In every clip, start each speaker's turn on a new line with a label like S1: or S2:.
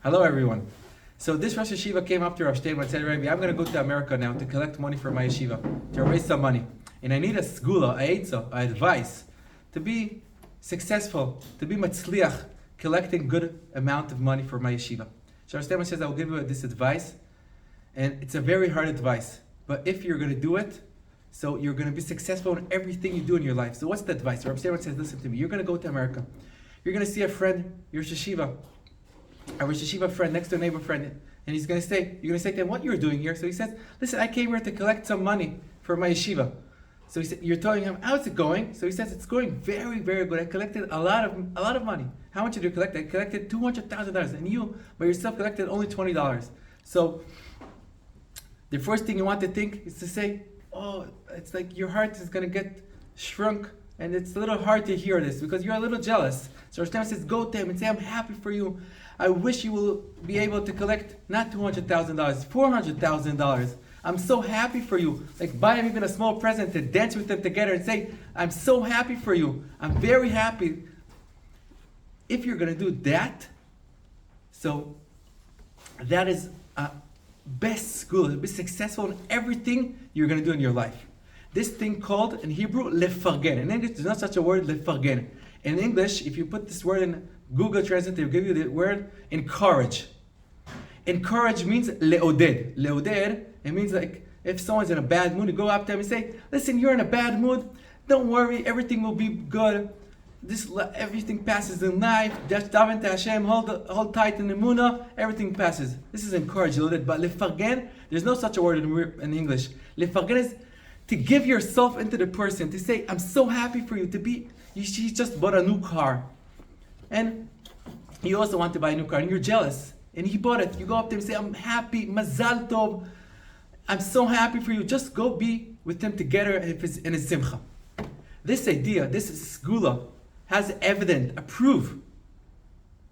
S1: Hello, everyone. So this Rosh Yeshiva came up to Rav Shteim and said, Rabbi, I'm going to go to America now to collect money for my yeshiva, to raise some money. And I need a segulah, a eitzah, advice, to be successful, to be matzliach, collecting good amount of money for my yeshiva. So Rav Shteim says, I will give you this advice. And it's a very hard advice. But if you're going to do it, so you're going to be successful in everything you do in your life. So what's the advice? Rav Shteim says, listen to me. You're going to go to America. You're going to see a friend, your yeshiva, a Rosh Yeshiva friend next to a neighbor friend, and you're going to say to him, what you're doing here? So he says, listen, I came here to collect some money for my yeshiva. So he said, you're telling him, how's it going? So he says, it's going very, very good. I collected a lot of money. How much did you collect? I collected $200,000, and you by yourself collected only $20. So the first thing you want to think is to say, oh, it's like your heart is going to get shrunk, and it's a little hard to hear this because you're a little jealous. So Rosh Hashanah says, go to him and say, I'm happy for you. I wish you will be able to collect not $200,000, $400,000. I'm so happy for you. Like buy him even a small present to dance with them together and say, I'm so happy for you. I'm very happy. If you're going to do that, so that is best school. Be successful in everything you're going to do in your life. This thing called in Hebrew lefargen. In English, there's not such a word lefargen. In English, if you put this word in Google Translate, they'll give you the word encourage. Encourage means leoded. Leoded, it means like if someone's in a bad mood, you go up to them and say, listen, you're in a bad mood. Don't worry, everything will be good. Everything passes in life. Just daven to Hashem, hold tight in the Emunah, everything passes. This is encourage, leoded. But lefargen, there's no such a word in English. Lefargen is to give yourself into the person, to say, I'm so happy for you, she just bought a new car. And you also want to buy a new car, and you're jealous. And he bought it. You go up to him and say, I'm happy, mazal tov. I'm so happy for you. Just go be with him together in his simcha. This idea, this segulah, has evidence, a proof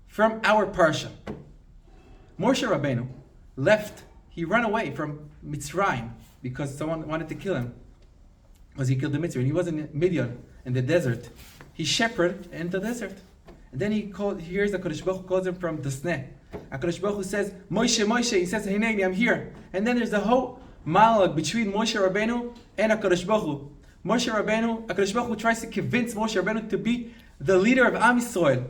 S1: from our parsha. Moshe Rabbeinu left. He ran away from Mitzrayim because someone wanted to kill him. Because he killed the Mitzrayim. He was in Midian, in the desert. He shepherded in the desert. And then he hears HaKadosh Baruch Hu calls him from the sneh. HaKadosh Baruch Hu says, Moshe, Moshe. He says, Hineni, I'm here. And then there's a whole monologue between Moshe Rabbeinu and HaKadosh Baruch Hu. Moshe Rabbeinu, HaKadosh Baruch Hu tries to convince Moshe Rabbeinu to be the leader of Am Yisrael.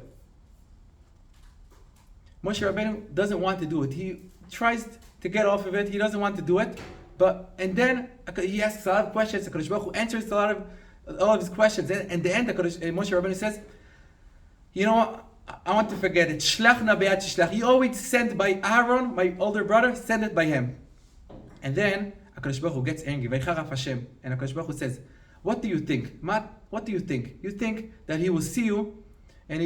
S1: Moshe Rabbeinu doesn't want to do it. He tries to get off of it. He doesn't want to do it. And then he asks a lot of questions. HaKadosh Baruch Hu answers all of his questions. And in the end, Moshe Rabbeinu says, you know what? I want to forget it. Shlach na be'at shlach. He always sent by Aaron, my older brother, send it by him. And then HaKadosh Baruch Hu gets angry. Vaycharaf Hashem. And HaKadosh Baruch Hu says, what do you think? What do you think? You think that he will see you and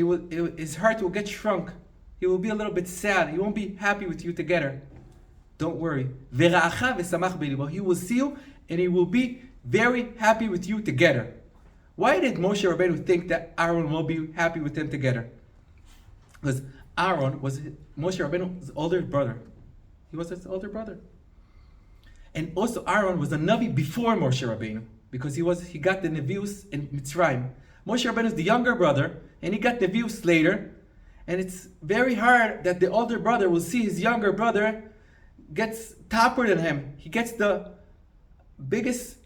S1: his heart will get shrunk. He will be a little bit sad. He won't be happy with you together. Don't worry. Vera'acha v'samach b'libo. He will see you and he will be very happy with you together. Why did Moshe Rabbeinu think that Aaron will be happy with them together? Because Aaron was Moshe Rabbeinu's older brother. He was his older brother. And also Aaron was a Navi before Moshe Rabbeinu. Because he got the Nevius in Mitzrayim. Moshe Rabbeinu is the younger brother, and he got Nevius later. And it's very hard that the older brother will see his younger brother gets topper than him. He gets the biggest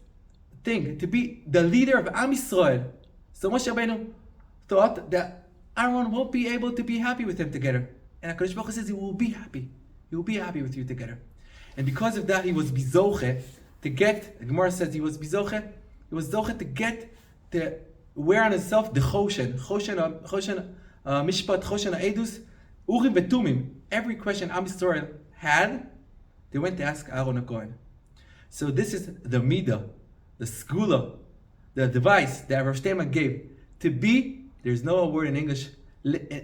S1: thing, to be the leader of Am Yisrael. So Moshe Rabbeinu thought that Aaron won't be able to be happy with him together. And HaKadosh Baruch Hu says he will be happy. He will be happy with you together. And because of that, he was bizoche to get, the Gemara says he was bizoche, to get to wear on himself the choshen mishpat, choshen edus, urim betumim. Every question Am Yisrael had, they went to ask Aaron HaKohen. So this is the midah, the segulah, the device that Rav Shteim gave to be, there's no word in English,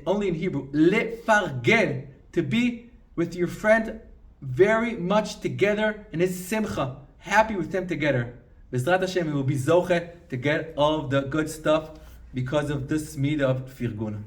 S1: only in Hebrew, lefargen, to be with your friend very much together in his simcha, happy with them together. B'ezrat Hashem, he will be zoche to get all of the good stuff because of this midah of firguna.